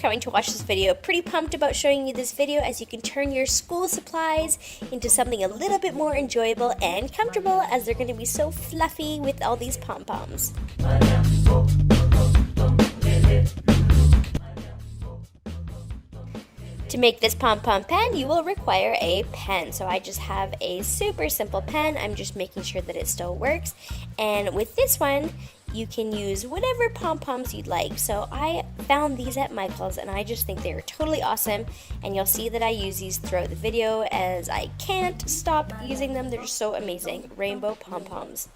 coming to watch this video. Pretty pumped about showing you this video as you can turn your school supplies into something a little bit more enjoyable and comfortable, as they're going to be so fluffy with all these pom-poms. To make this pom-pom pen, you will require a pen. So I just have a super simple pen. I'm just making sure that it still works. And with this one, you can use whatever pom-poms you'd like. So I found these at Michael's and I just think they are totally awesome. And you'll see that I use these throughout the video as I can't stop using them. They're just so amazing. Rainbow pom-poms.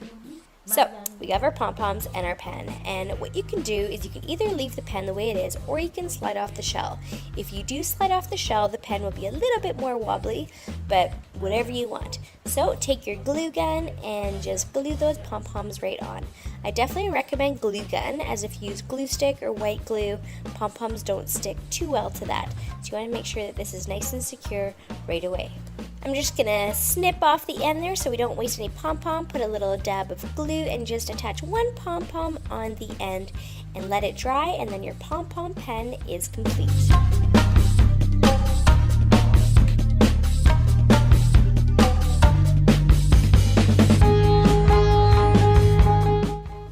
So, we have our pom-poms and our pen, and what you can do is you can either leave the pen the way it is, or you can slide off the shell. If you do slide off the shell, the pen will be a little bit more wobbly, but whatever you want. So, take your glue gun and just glue those pom-poms right on. I definitely recommend glue gun, as if you use glue stick or white glue, pom-poms don't stick too well to that. So you want to make sure that this is nice and secure right away. I'm just gonna snip off the end there so we don't waste any pom-pom, put a little dab of glue and just attach one pom-pom on the end and let it dry, and then your pom-pom pen is complete.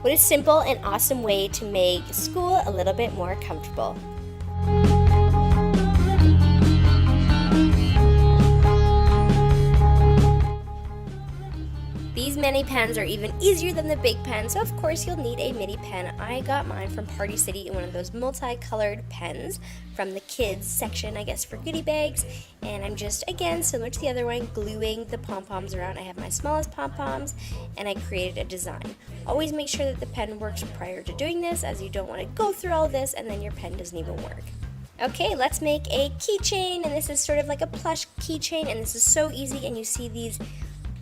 What a simple and awesome way to make school a little bit more comfortable. These mini pens are even easier than the big pen, so of course you'll need a mini pen. I got mine from Party City in one of those multicolored pens from the kids section, I guess, for goodie bags. And I'm just, again, similar to the other one, gluing the pom-poms around. I have my smallest pom-poms and I created a design. Always make sure that the pen works prior to doing this, as you don't want to go through all this and then your pen doesn't even work. Okay, let's make a keychain, and this is sort of like a plush keychain, and this is so easy, and you see these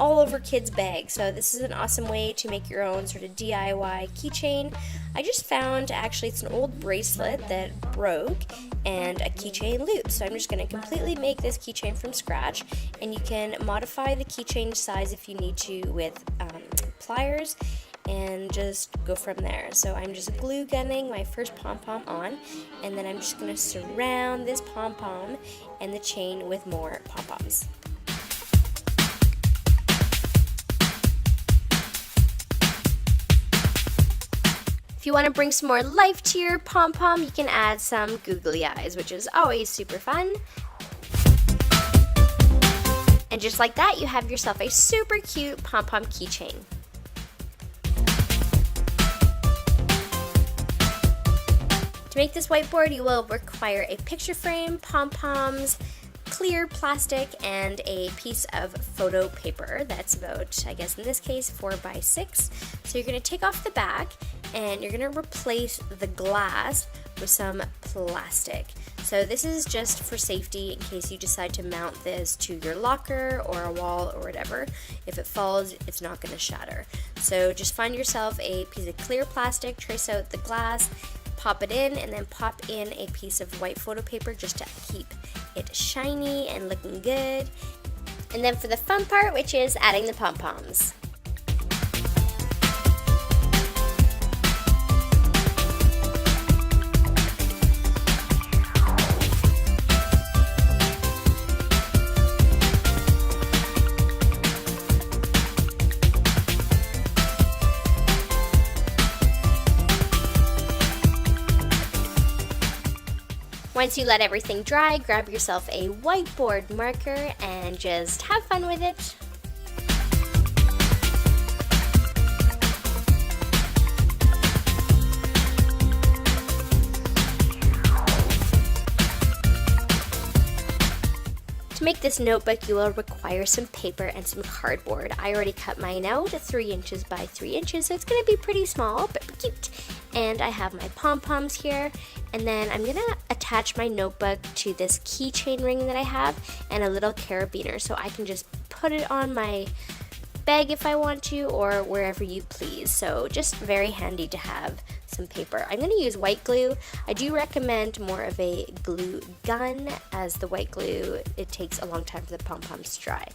all over kids' bags. So this is an awesome way to make your own sort of DIY keychain. I just found, actually, it's an old bracelet that broke and a keychain loop. So I'm just going to completely make this keychain from scratch, and you can modify the keychain size if you need to with pliers and just go from there. So I'm just glue gunning my first pom-pom on, and then I'm just going to surround this pom-pom and the chain with more pom-poms. If you want to bring some more life to your pom-pom, you can add some googly eyes, which is always super fun. And just like that, you have yourself a super cute pom-pom keychain. To make this whiteboard, you will require a picture frame, pom-poms, clear plastic, and a piece of photo paper that's about, I guess in this case, 4 by 6. So you're going to take off the back and you're going to replace the glass with some plastic. So this is just for safety in case you decide to mount this to your locker or a wall or whatever. If it falls, it's not going to shatter. So just find yourself a piece of clear plastic, trace out the glass, pop it in, and then pop in a piece of white photo paper just to keep it shiny and looking good. And then for the fun part, which is adding the pom-poms. Once you let everything dry, grab yourself a whiteboard marker and just have fun with it. To make this notebook, you will require some paper and some cardboard. I already cut mine out at 3 inches by 3 inches, so it's going to be pretty small but cute. And I have my pom-poms here, and then I'm going to attach my notebook to this keychain ring that I have and a little carabiner, so I can just put it on my bag if I want to, or wherever you please. So just very handy to have some paper. I'm going to use white glue. I do recommend more of a glue gun, as the white glue, it takes a long time for the pom-poms to dry.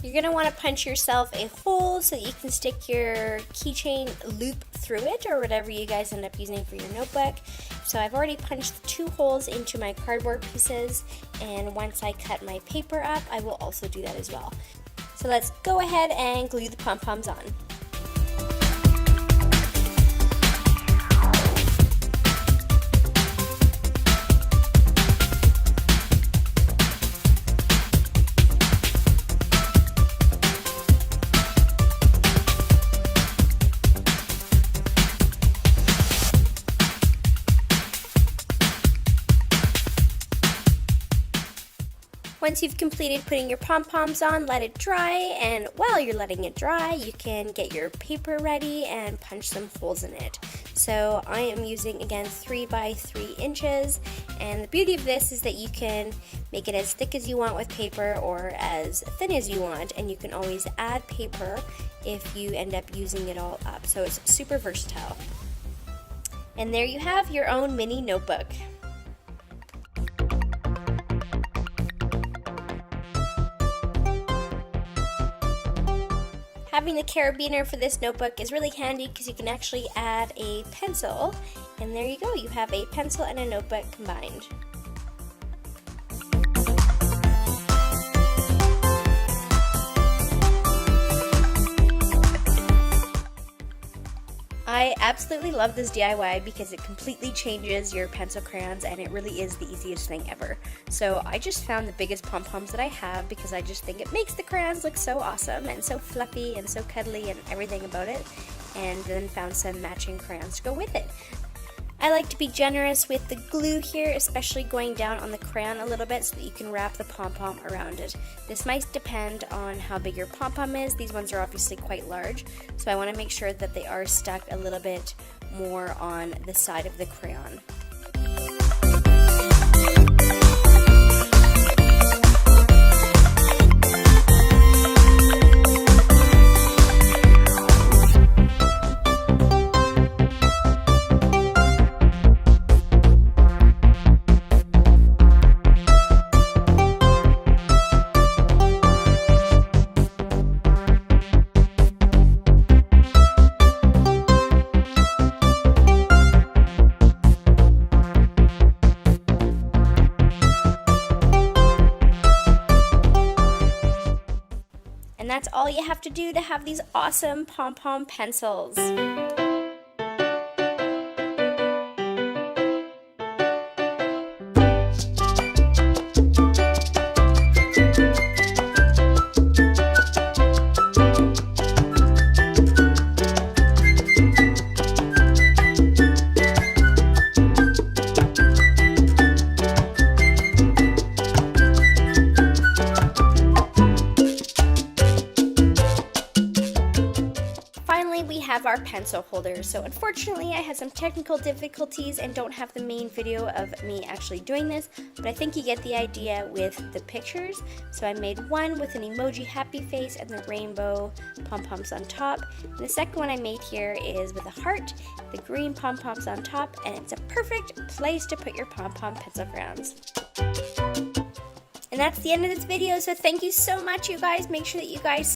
You're going to want to punch yourself a hole so that you can stick your keychain loop through it, or whatever you guys end up using for your notebook. So I've already punched 2 holes into my cardboard pieces, and once I cut my paper up, I will also do that as well. So let's go ahead and glue the pom-poms on. Once you've completed putting your pom-poms on, let it dry, and while you're letting it dry, you can get your paper ready and punch some holes in it. So I am using, again, 3 by 3 inches, and the beauty of this is that you can make it as thick as you want with paper or as thin as you want, and you can always add paper if you end up using it all up. So it's super versatile. And there you have your own mini notebook. Having the carabiner for this notebook is really handy because you can actually add a pencil, and there you go, you have a pencil and a notebook combined. I absolutely love this DIY because it completely changes your pencil crayons, and it really is the easiest thing ever. So I just found the biggest pom-poms that I have because I just think it makes the crayons look so awesome and so fluffy and so cuddly and everything about it, and then found some matching crayons to go with it. I like to be generous with the glue here, especially going down on the crayon a little bit so that you can wrap the pom-pom around it. This might depend on how big your pom-pom is. These ones are obviously quite large, so I want to make sure that they are stuck a little bit more on the side of the crayon. And that's all you have to do to have these awesome pom-pom pencils. We have our pencil holders. So unfortunately I had some technical difficulties and don't have the main video of me actually doing this, but I think you get the idea with the pictures. So I made one with an emoji happy face and the rainbow pom-poms on top. And the second one I made here is with a heart, the green pom-poms on top, and it's a perfect place to put your pom-pom pencil crayons. And that's the end of this video, so thank you so much, you guys. Make sure that you guys